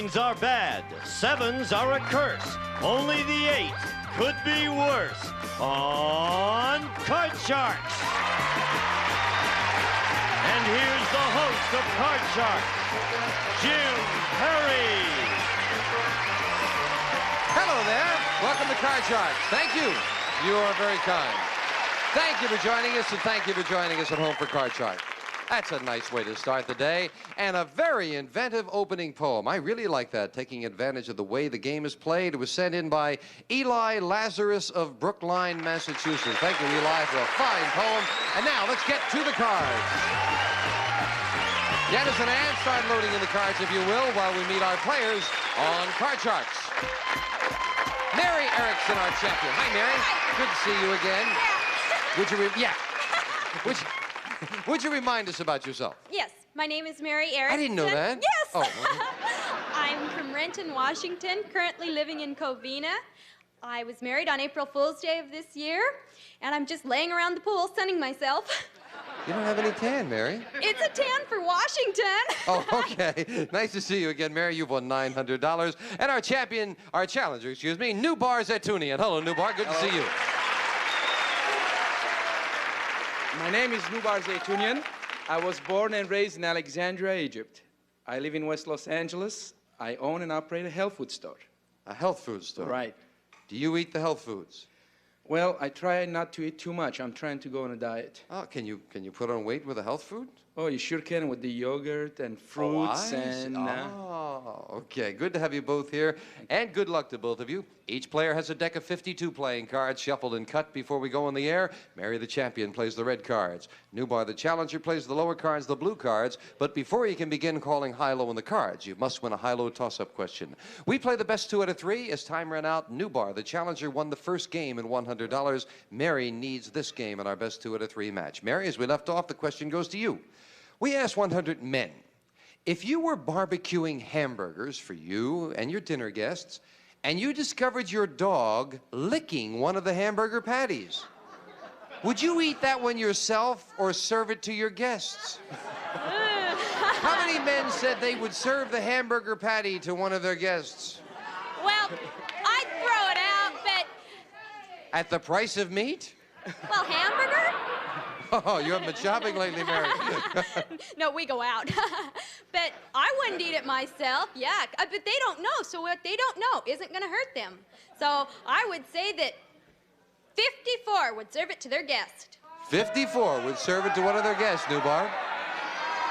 Nines are bad. Sevens are a curse. Only the 8 could be worse on Card Sharks. And here's the host of Card Sharks, Jim Perry. Hello there. Welcome to Card Sharks. Thank you. You are very kind. Thank you for joining us, and thank you for joining us at home for Card Sharks. That's a nice way to start the day, and a very inventive opening poem. I really like that, taking advantage of the way the game is played. It was sent in by Eli Lazarus of Brookline, Massachusetts. Thank you, Eli, for a fine poem. And now, let's get to the cards. Dennis and Ann, start loading in the cards, if you will, while we meet our players on Card Sharks. Mary Erickson, our champion. Hi, Mary. Good to see you again. Would you remind us about yourself? Yes, my name is Mary Erickson. I didn't know that. Yes. Oh. I'm from Renton, Washington, currently living in Covina. I was married on April Fool's Day of this year, and I'm just laying around the pool sunning myself. You don't have any tan, Mary. It's a tan for Washington. Oh, okay. Nice to see you again, Mary. You've won $900. And our challenger, Nubar Zetunian. Hello, Nubar. Good to see you. My name is Nubar Zetunian. I was born and raised in Alexandria, Egypt. I live in West Los Angeles. I own and operate a health food store. A health food store? Right. Do you eat the health foods? Well, I try not to eat too much. I'm trying to go on a diet. Oh, can you put on weight with a health food? Oh, you sure can, with the yogurt and fruits Okay. Good to have you both here, and good luck to both of you. Each player has a deck of 52 playing cards, shuffled and cut before we go on the air. Mary, the champion, plays the red cards. Nubar, the challenger, plays the lower cards, the blue cards. But before you can begin calling high-low on the cards, you must win a high-low toss-up question. We play the best 2 out of 3. As time ran out, Nubar, the challenger, won the first game and $100. Mary needs this game in our best 2 out of 3 match. Mary, as we left off, the question goes to you. We asked 100 men, if you were barbecuing hamburgers for you and your dinner guests, and you discovered your dog licking one of the hamburger patties, would you eat that one yourself or serve it to your guests? How many men said they would serve the hamburger patty to one of their guests? Well, I'd throw it out, but... At the price of meat? Well, hamburger? Oh, you haven't been shopping lately, Mary. No, we go out. But I wouldn't eat it myself. Yuck. But they don't know, so what they don't know isn't going to hurt them. So I would say that 54 would serve it to their guest. 54 would serve it to one of their guests, Nubar.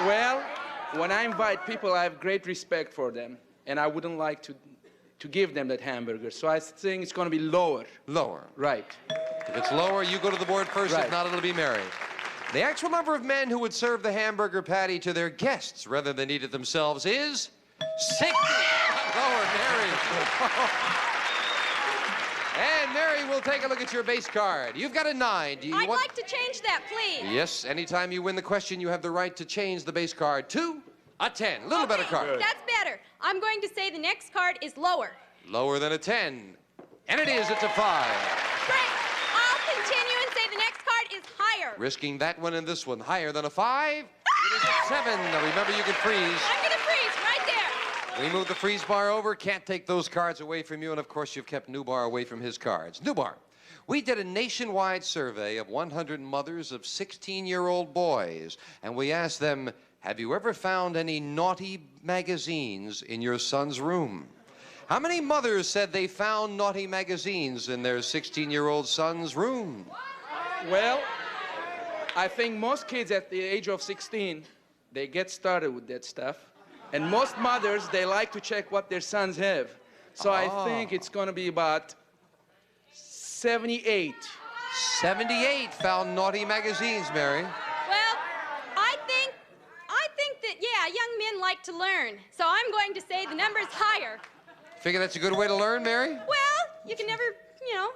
Well, when I invite people, I have great respect for them, and I wouldn't like to give them that hamburger. So I think it's going to be lower. Lower. Right. If it's lower, you go to the board first. Right. If not, it'll be Mary. The actual number of men who would serve the hamburger patty to their guests rather than eat it themselves is 60. Lower, Mary. And Mary, we'll take a look at your base card. You've got a 9. I'd like to change that, please. Yes, anytime you win the question, you have the right to change the base card to a 10. A little better card. That's better. I'm going to say the next card is lower. Lower than a 10. And it is. It's a 5. Great. I'll continue and say the next card is higher. Risking that one and this one higher than a 5. It is a 7. Now remember, you can freeze. I'm going to freeze right there. We move the freeze bar over. Can't take those cards away from you. And, of course, you've kept Nubar away from his cards. Nubar, we did a nationwide survey of 100 mothers of 16-year-old boys. And we asked them, have you ever found any naughty magazines in your son's room? How many mothers said they found naughty magazines in their 16-year-old son's room? Well, I think most kids at the age of 16, they get started with that stuff. And most mothers, they like to check what their sons have. So I think it's going to be about 78. 78 found naughty magazines, Mary. Well, I think that, yeah, young men like to learn. So I'm going to say the number's higher. Figure that's a good way to learn, Mary? Well, you can never,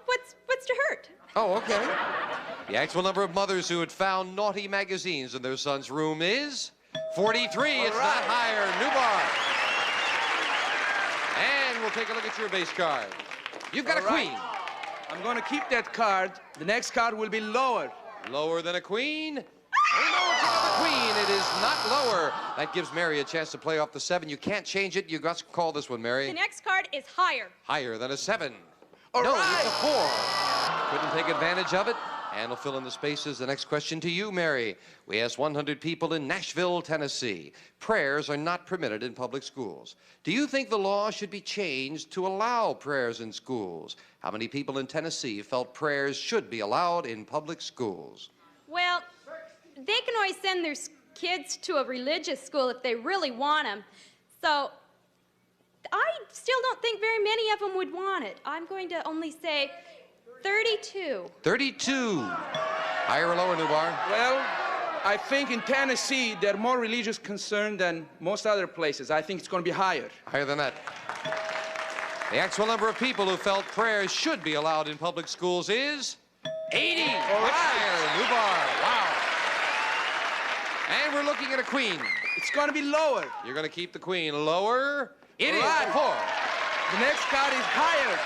what's to hurt? Oh, okay. The actual number of mothers who had found naughty magazines in their son's room is 43. It's not higher. Nubar. And we'll take a look at your base card. You've got a queen. I'm going to keep that card. The next card will be lower. Lower than a queen. Oh, no, it's another queen. It is not lower. That gives Mary a chance to play off the 7. You can't change it. You got to call this one, Mary. The next card is higher. Higher than a 7. All no, right. it's a 4. Couldn't take advantage of it. And we'll fill in the spaces. The next question to you, Mary. We asked 100 people in Nashville, Tennessee. Prayers are not permitted in public schools. Do you think the law should be changed to allow prayers in schools? How many people in Tennessee felt prayers should be allowed in public schools? Well, they can always send their kids to a religious school if they really want them. So I still don't think very many of them would want it. I'm going to only say 32. 32. Higher or lower, Nubar? Well, I think in Tennessee, they're more religious concerned than most other places. I think it's going to be higher. Higher than that. The actual number of people who felt prayers should be allowed in public schools is 80. All Much right. higher, Nubar. Wow. And we're looking at a queen. It's going to be lower. You're going to keep the queen lower. It is Right. a 4. The next card is higher.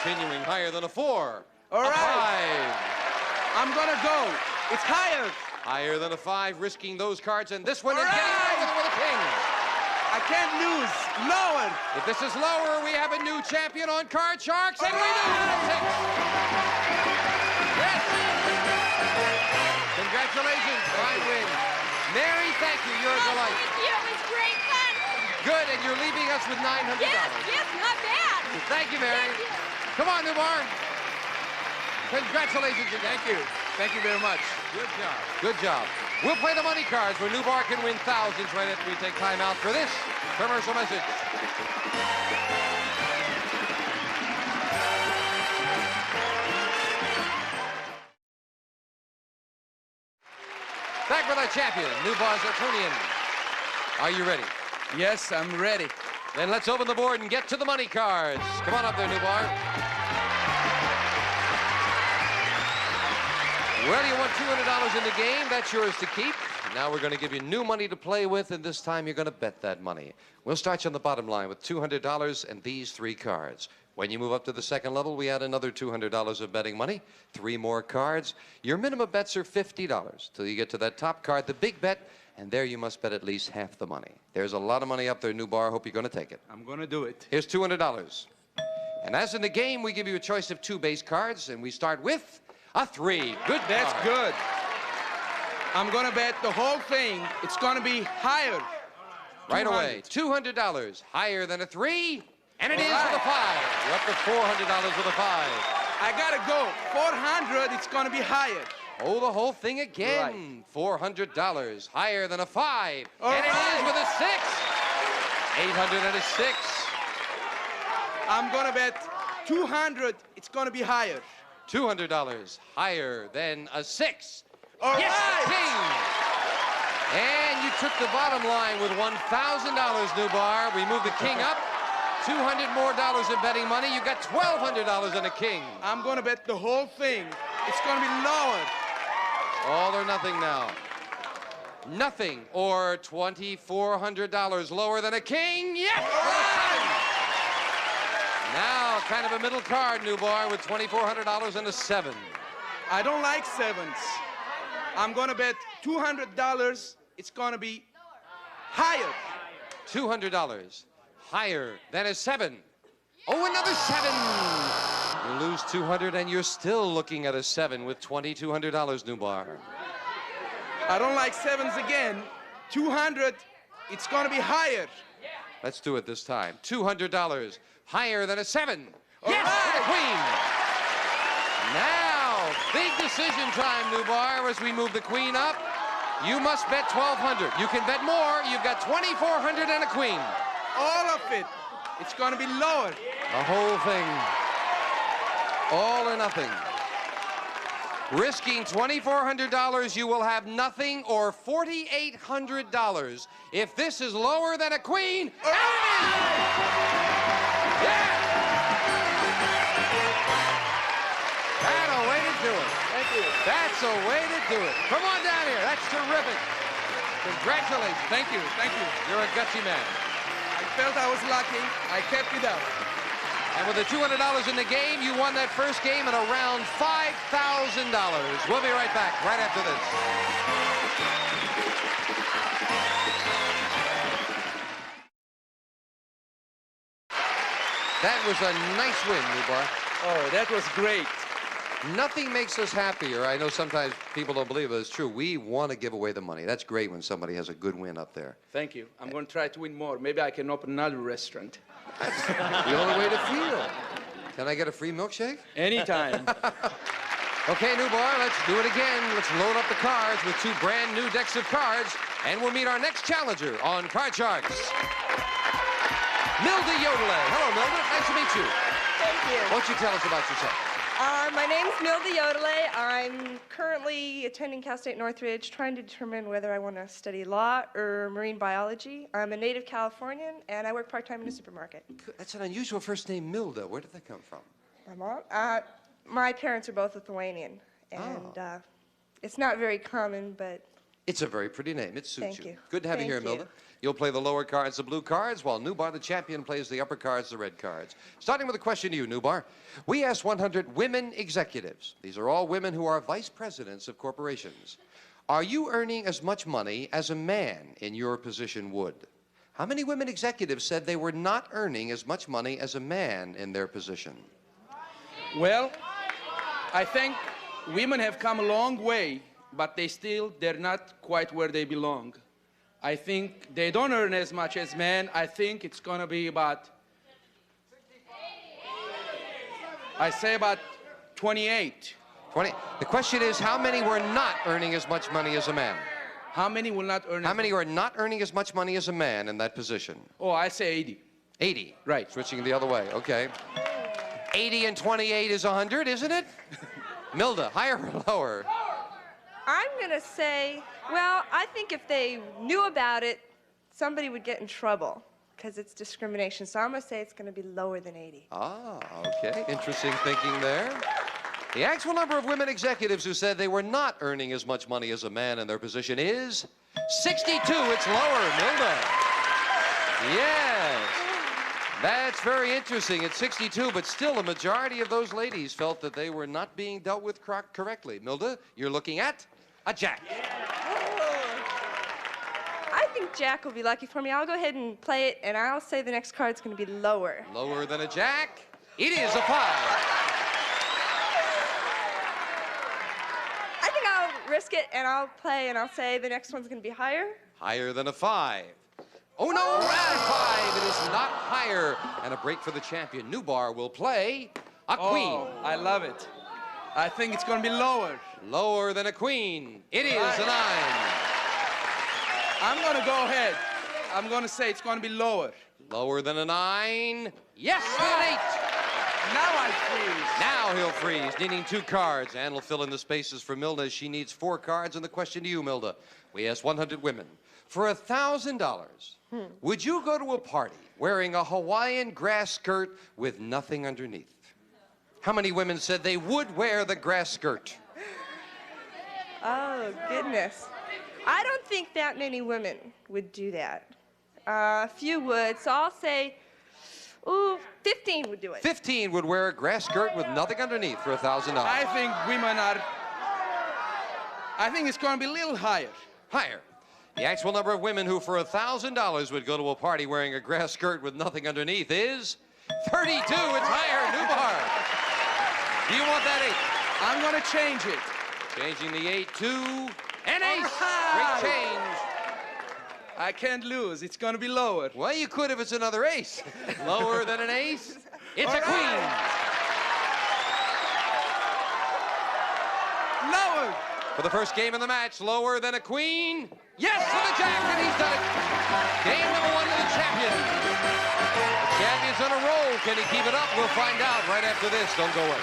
Continuing higher than a 4. All a right. 5. I'm going to go. It's higher. Higher than a 5, risking those cards, and this one All is getting right. lower with a king. I can't lose. Lower. If this is lower, we have a new champion on Card Sharks, and we do. 6. Yes. Congratulations. Fine win. Mary, thank you. You're a delight. Thank you. It was great fun. Good, and you're leaving us with $900. Yes, not bad. Thank you, Mary. Thank you. Come on, Nubar. Congratulations again. Thank you. Thank you very much. Good job. Good job. We'll play the money cards where Nubar can win thousands right after we take time out for this commercial message. Back with our champion, Nubar Zartunian. Are you ready? Yes, I'm ready. Then let's open the board and get to the money cards. Come on up there, Nubar. Well, you won $200 in the game. That's yours to keep. Now we're going to give you new money to play with, and this time you're going to bet that money. We'll start you on the bottom line with $200 and these 3 cards. When you move up to the second level, we add another $200 of betting money, 3 more cards. Your minimum bets are $50 till you get to that top card, the big bet, and there you must bet at least half the money. There's a lot of money up there, Nubar. Hope you're going to take it. I'm going to do it. Here's $200. And as in the game, we give you a choice of 2 base cards, and we start with a 3. Good. That's card. good. I'm going to bet the whole thing. It's going to be higher. Right away, $200. Higher than a 3, and it is All with a right. 5. You're up to $400 with a 5. I got to go. 400, it's going to be higher. Oh, the whole thing again. $400. Higher than a 5. All and it right. is with a 6. 800 and a 6. I'm going to bet 200, it's going to be higher. $200. Higher than a 6. All yes, right. king. And you took the bottom line with $1,000, Nubar. We moved the king up. $200 more in betting money. You got $1,200 and a king. I'm going to bet the whole thing. It's going to be lower. All or nothing now. Nothing or $2,400 lower than a king. Yes! Now, kind of a middle card, Nubar, with $2,400 and a 7. I don't like 7s. I'm going to bet $200. It's going to be higher. $200. Higher than a 7. Oh, another 7. You lose 200 and you're still looking at a 7 with $2,200, Nubar. I don't like 7s again. 200, it's going to be higher. Let's do it this time. $200. Higher than a 7. All yes, right. the queen. Now, big decision time, Nubar, as we move the queen up. You must bet $1,200. You can bet more. You've got $2,400 and a queen. All of it. It's going to be lower. The whole thing. All or nothing. Risking $2,400, you will have nothing or $4,800. If this is lower than a queen, out it is! Yeah! That's a way to do it. Thank you. That's a way to do it. Come on down here. That's terrific. Congratulations. Thank you. Thank you. You're a gutsy man. I felt I was lucky. I kept it up. And with the $200 in the game, you won that first game at around $5,000. We'll be right back right after this. That was a nice win, Nubar. Oh, that was great. Nothing makes us happier. I know sometimes people don't believe it. It's true. We want to give away the money. That's great when somebody has a good win up there. Thank you. I'm going to try to win more. Maybe I can open another restaurant. That's the only way to feel. Can I get a free milkshake? Anytime. Okay, Nubar, let's do it again. Let's load up the cards with 2 brand new decks of cards, and we'll meet our next challenger on Card Sharks. Milda Yodelay. Hello, Milda. Nice to meet you. Thank you. Why don't you tell us about yourself? My name's Milda Yodelay. I'm currently attending Cal State Northridge, trying to determine whether I want to study law or marine biology. I'm a native Californian, and I work part-time in a supermarket. That's an unusual first name, Milda. Where did that come from? My mom? My parents are both Lithuanian, and it's not very common, but... It's a very pretty name. It suits Thank you. Good to have you here, Thank you. Milda. You'll play the lower cards, the blue cards, while Nubar, the champion, plays the upper cards, the red cards. Starting with a question to you, Nubar. We asked 100 women executives. These are all women who are vice presidents of corporations. Are you earning as much money as a man in your position would? How many women executives said they were not earning as much money as a man in their position? Well, I think women have come a long way, but they're not quite where they belong. I think they don't earn as much as men. I think it's going to be about, I say about 28. 20. The question is, how many were not earning as much money as a man? How many will not earn? How many are not earning as much money as a man in that position? Oh, I say 80. 80. Right. Switching the other way. Okay. 80 and 28 is 100, isn't it? Milda, higher or lower? I'm going to say, well, I think if they knew about it, somebody would get in trouble because it's discrimination. So I'm going to say it's going to be lower than 80. Ah, okay. Interesting thinking there. The actual number of women executives who said they were not earning as much money as a man in their position is 62. It's lower, Milda. Yes. That's very interesting. It's 62, but still a majority of those ladies felt that they were not being dealt with correctly. Milda, you're looking at a jack. I think Jack will be lucky for me. I'll go ahead and play it, and I'll say the next card's going to be lower. Lower than a jack? It is a 5. I think I'll risk it, and I'll play, and I'll say the next one's going to be higher. Higher than a 5. Oh, no, a 5. It is not higher. And a break for the champion. Nubar will play a queen. Oh, I love it. I think it's going to be lower. Lower than a queen. It is a 9. I'm going to go ahead. I'm going to say it's going to be lower. Lower than a 9. Yes, with an 8. Now I freeze. Now he'll freeze, needing 2 cards. And will fill in the spaces for Milda. She needs 4 cards. And the question to you, Milda. We asked 100 women. For $1,000, would you go to a party wearing a Hawaiian grass skirt with nothing underneath? How many women said they would wear the grass skirt? Oh, goodness. I don't think that many women would do that. A few would, so I'll say, ooh, 15 would do it. 15 would wear a grass skirt with nothing underneath for $1,000. I think women are, I think it's going to be a little higher. Higher. The actual number of women who for $1,000 would go to a party wearing a grass skirt with nothing underneath is 32. It's higher, Nubar. Do you want that 8? I'm going to change it. Changing the 8 to an ace. right. Great change. I can't lose. It's going to be lower. Well, you could if it's another ace. Lower than an ace. It's a queen. Lower. For the first game of the match, lower than a queen. Yes, for the jack, and he's done it. Game number 1 to the champion. The champion's on a roll. Can he keep it up? We'll find out right after this. Don't go away.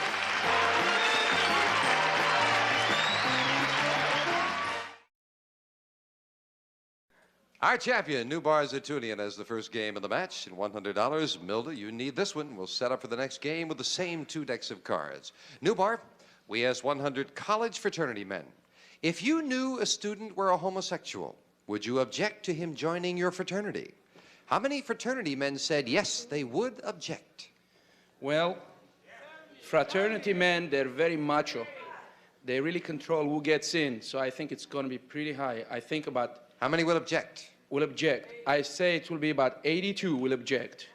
Our champion, Nubar Zatunian, has the first game of the match and $100. Milda, you need this one. We'll set up for the next game with the same 2 decks of cards. Nubar, we asked 100 college fraternity men. If you knew a student were a homosexual, would you object to him joining your fraternity? How many fraternity men said yes, they would object? Well, fraternity men, they're very macho. They really control who gets in, so I think it's going to be pretty high. I think about... How many will object? Will object. I say it will be about 82 will object.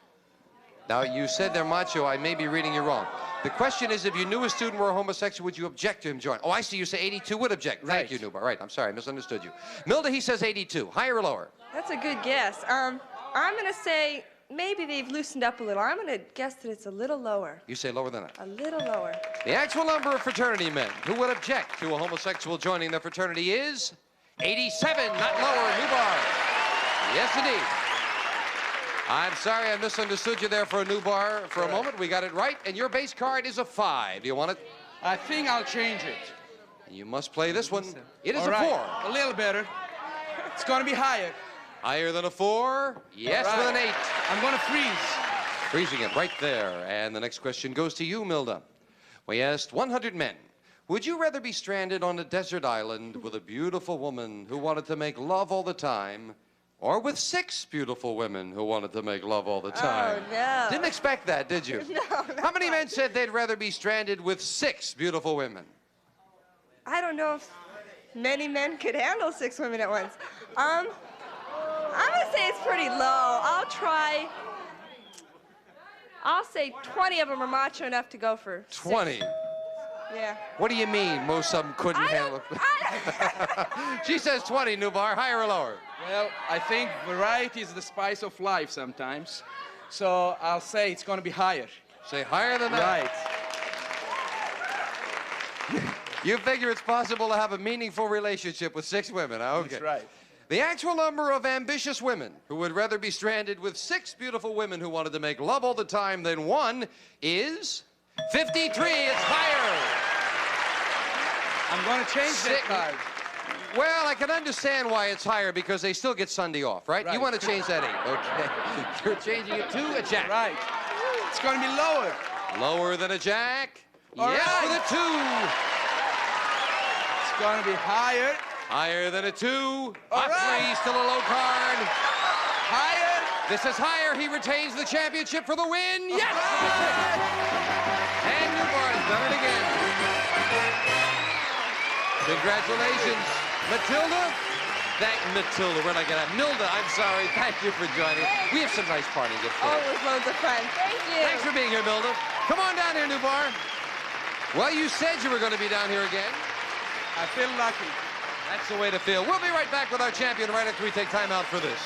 Now, you said they're macho. I may be reading you wrong. The question is, if you knew a student were a homosexual, would you object to him joining? Oh, I see. You say 82 would object. Right. Thank you, Nubar. Right. I'm sorry. I misunderstood you. Milda, he says 82. Higher or lower? That's a good guess. I'm going to say maybe they've loosened up a little. I'm going to guess that it's a little lower. You say lower than that. A little lower. The actual number of fraternity men who would object to a homosexual joining their fraternity is 87, not lower. Nubar. Yes, indeed. I'm sorry, I misunderstood you there for a Nubar for a moment. We got it right, and your base card is a 5. Do you want it? I think I'll change it. You must play this one. It is All a right. 4. A little better. It's going to be higher. Higher than a 4? Yes, All right. with an 8. I'm going to freeze. Freezing it right there. And the next question goes to you, Milda. We asked 100 men, would you rather be stranded on a desert island with a beautiful woman who wanted to make love all the time, or with 6 beautiful women who wanted to make love all the time? Oh, no. Didn't expect that, did you? No, not How many much. men said they'd rather be stranded with 6 beautiful women? I don't know if many men could handle 6 women at once. I'm going to say it's pretty low. I'll say 20 of them are macho enough to go for 6. 20. Yeah. What do you mean most of them couldn't handle it? She says 20, Nubar. Higher or lower? Well, I think variety is the spice of life sometimes. So I'll say it's going to be higher. Say higher than that. Right. You figure it's possible to have a meaningful relationship with 6 women, huh? Okay. That's right. The actual number of ambitious women who would rather be stranded with 6 beautiful women who wanted to make love all the time than 1 is 53. It's higher. I'm going to change that card. Well, I can understand why it's higher, because they still get Sunday off, right? You Right. want to change that 8. Okay. You're changing it to a jack. Right. It's going to be lower. Lower than a jack? All yes, right. with a 2. It's going to be higher. Higher than a 2. All a 3, right. still a low card. Higher. This is higher. He retains the championship for the win. Yes! And Nubar has done it again. Congratulations, Matilda. Matilda, where'd I get that? Milda, I'm sorry. Thank you for joining. We have some nice party gifts for you. Always loads of fun. Thank you. Thanks for being here, Milda. Come on down here, Nubar. Well, you said you were going to be down here again. I feel lucky. That's the way to feel. We'll be right back with our champion right after we take time out for this.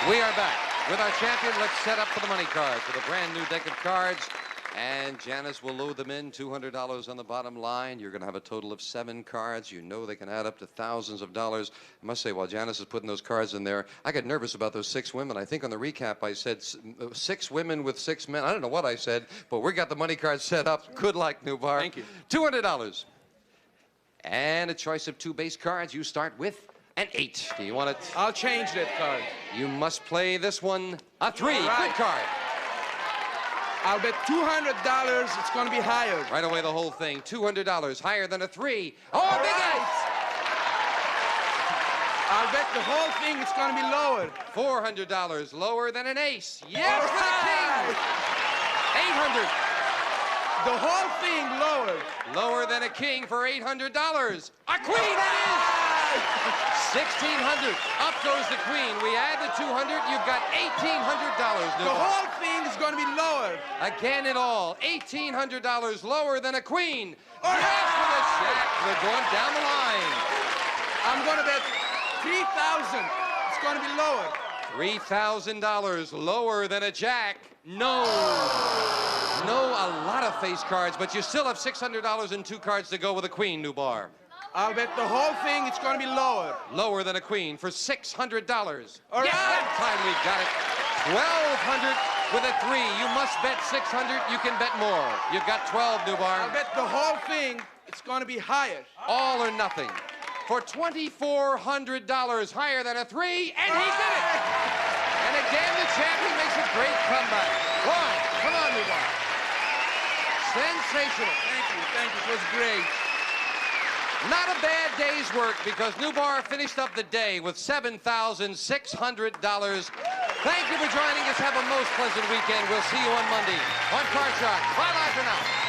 We are back with our champion. Let's set up for the money cards with a brand new deck of cards. And Janice will load them in, $200 on the bottom line. You're going to have a total of 7 cards. You know they can add up to thousands of dollars. I must say, while Janice is putting those cards in there, I got nervous about those 6 women. I think on the recap I said 6 women with 6 men. I don't know what I said, but we got the money cards set up. Good luck, Nubar. Thank you. $200. And a choice of 2 base cards. You start with an 8. Do you want it? I'll change that card. You must play this one a 3. All right. Good card. I'll bet $200 it's going to be higher. Right away, the whole thing. $200, higher than a 3. Oh, All big right. ace! I'll bet the whole thing it's going to be lower. $400, lower than an ace. Yes, All for the right. king. $800, The whole thing lower. lower than a king for $800. A queen, that is! $1,600. Up goes the queen. We add the 200. You've got $1,800. The whole thing is going to be lower. Again it all. $1,800 lower than a queen. All yes, right. for the jack. They're going down the line. I'm going to bet $3,000 it's going to be lower. $3,000 lower than a jack. No. No, a lot of face cards, but you still have $600 and 2 cards to go with a queen, Nubar. I'll bet the whole thing it's going to be lower. Lower than a queen for $600. All yes, right. that time we got it. $1,200 with a 3. You must bet $600. You can bet more. You've got 12, Nubar. I'll bet the whole thing it's going to be higher. All or nothing for $2,400, higher than a 3, and he did it. And again, the champion makes a great comeback. One, come on, Nubar. Sensational. Thank you. Thank you. It was great. Not a bad day's work because Nubar finished up the day with $7,600. Thank you for joining us. Have a most pleasant weekend. We'll see you on Monday on Card Shark. Bye-bye for now.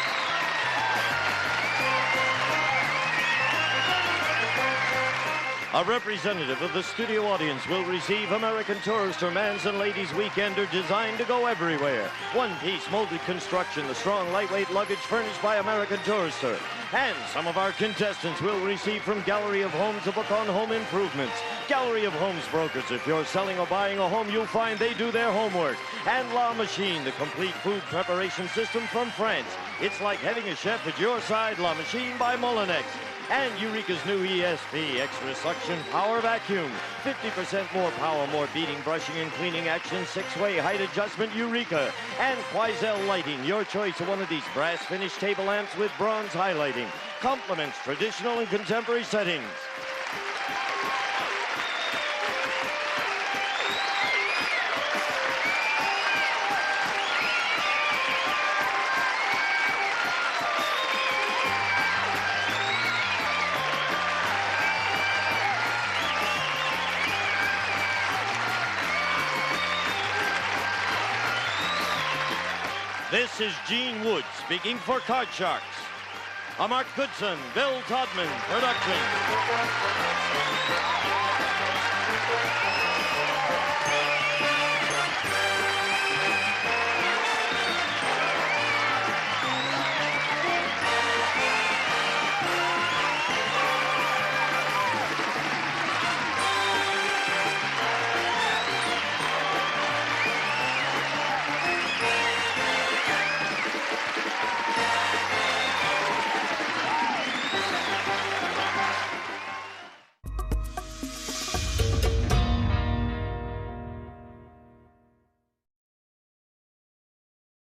A representative of the studio audience will receive American Tourister Man's and Ladies Weekender designed to go everywhere. One-piece molded construction, the strong, lightweight luggage furnished by American Tourister. And some of our contestants will receive from Gallery of Homes a book on home improvements. Gallery of Homes brokers. If you're selling or buying a home, you'll find they do their homework. And La Machine, the complete food preparation system from France. It's like having a chef at your side. La Machine by Molinex. And Eureka's new ESP Extra Suction Power Vacuum. 50% more power, more beating, brushing, and cleaning action. 6-way height adjustment Eureka. And Quoizel Lighting. Your choice of one of these brass finished table lamps with bronze highlighting. Complements traditional and contemporary settings. This is Gene Wood speaking for Card Sharks. A Mark Goodson, Bill Todman production.